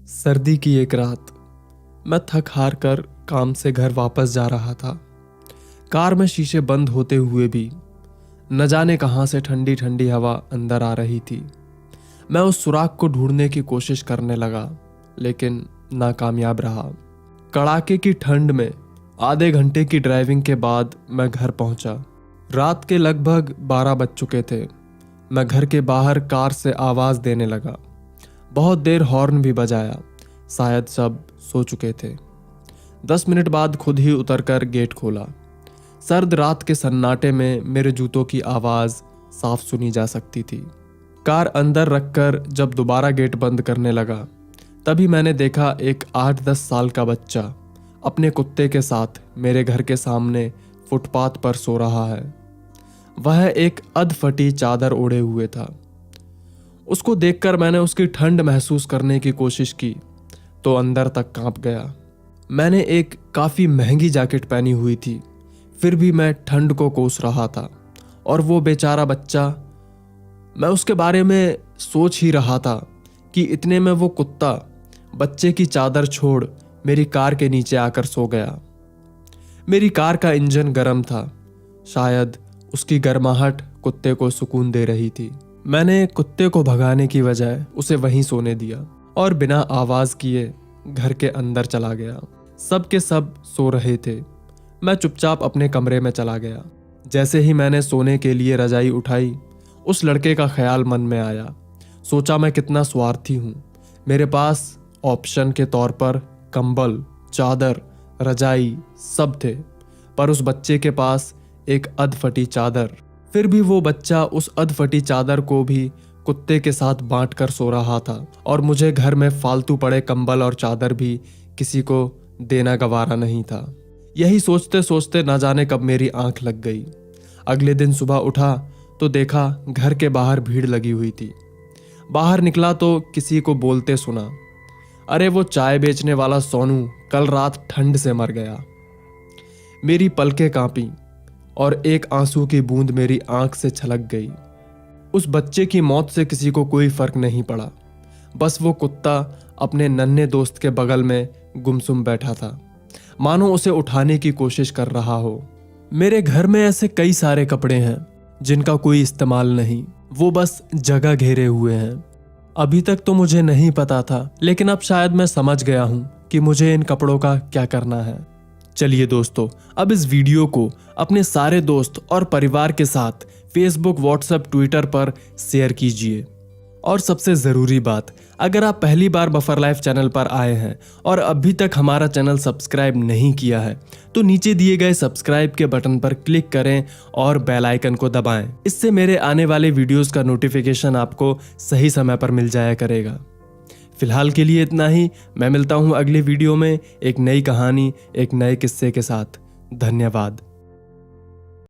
सर्दी की एक रात मैं थक हार कर काम से घर वापस जा रहा था। कार में शीशे बंद होते हुए भी न जाने कहां से ठंडी ठंडी हवा अंदर आ रही थी। मैं उस सुराख को ढूंढने की कोशिश करने लगा, लेकिन नाकामयाब रहा। कड़ाके की ठंड में आधे घंटे की ड्राइविंग के बाद मैं घर पहुंचा। रात के लगभग 12 बज चुके थे। मैं घर के बाहर कार से आवाज देने लगा। बहुत देर हॉर्न भी बजाया, शायद सब सो चुके थे। 10 मिनट बाद खुद ही उतरकर गेट खोला। सर्द रात के सन्नाटे में मेरे जूतों की आवाज साफ सुनी जा सकती थी। कार अंदर रखकर जब दोबारा गेट बंद करने लगा, तभी मैंने देखा एक 8-10 साल का बच्चा अपने कुत्ते के साथ मेरे घर के सामने फुटपाथ पर सो रहा है। वह एक अधफटी चादर ओढ़े हुए था। उसको देखकर मैंने उसकी ठंड महसूस करने की कोशिश की तो अंदर तक कांप गया। मैंने एक काफ़ी महंगी जैकेट पहनी हुई थी, फिर भी मैं ठंड को कोस रहा था। और वो बेचारा बच्चा, मैं उसके बारे में सोच ही रहा था कि इतने में वो कुत्ता बच्चे की चादर छोड़ मेरी कार के नीचे आकर सो गया। मेरी कार का इंजन गर्म था, शायद उसकी गर्माहट कुत्ते को सुकून दे रही थी। मैंने कुत्ते को भगाने की बजाय उसे वहीं सोने दिया और बिना आवाज किए घर के अंदर चला गया। सब के सब सो रहे थे। मैं चुपचाप अपने कमरे में चला गया। जैसे ही मैंने सोने के लिए रजाई उठाई, उस लड़के का ख्याल मन में आया। सोचा मैं कितना स्वार्थी हूँ। मेरे पास ऑप्शन के तौर पर कंबल, चादर, रजाई सब थे, पर उस बच्चे के पास एक अधफटी चादर। फिर भी वो बच्चा उस अधफटी चादर को भी कुत्ते के साथ बांट कर सो रहा था, और मुझे घर में फालतू पड़े कंबल और चादर भी किसी को देना गवारा नहीं था। यही सोचते सोचते न जाने कब मेरी आंख लग गई। अगले दिन सुबह उठा तो देखा घर के बाहर भीड़ लगी हुई थी। बाहर निकला तो किसी को बोलते सुना, अरे वो चाय बेचने वाला सोनू कल रात ठंड से मर गया। मेरी पलकें कांपी और एक आंसू की बूंद मेरी आंख से छलक गई। उस बच्चे की मौत से किसी को कोई फर्क नहीं पड़ा, बस वो कुत्ता अपने नन्हे दोस्त के बगल में गुमसुम बैठा था, मानो उसे उठाने की कोशिश कर रहा हो। मेरे घर में ऐसे कई सारे कपड़े हैं जिनका कोई इस्तेमाल नहीं, वो बस जगह घेरे हुए हैं। अभी तक तो मुझे नहीं पता था, लेकिन अब शायद मैं समझ गया हूं कि मुझे इन कपड़ों का क्या करना है। चलिए दोस्तों, अब इस वीडियो को अपने सारे दोस्त और परिवार के साथ फेसबुक, व्हाट्सएप, ट्विटर पर शेयर कीजिए। और सबसे ज़रूरी बात, अगर आप पहली बार बफर लाइफ चैनल पर आए हैं और अभी तक हमारा चैनल सब्सक्राइब नहीं किया है, तो नीचे दिए गए सब्सक्राइब के बटन पर क्लिक करें और बेल आइकन को दबाएं। इससे मेरे आने वाले वीडियोस का नोटिफिकेशन आपको सही समय पर मिल जाया करेगा। फिलहाल के लिए इतना ही। मैं मिलता हूँ अगले वीडियो में एक नई कहानी, एक नए किस्से के साथ। धन्यवाद।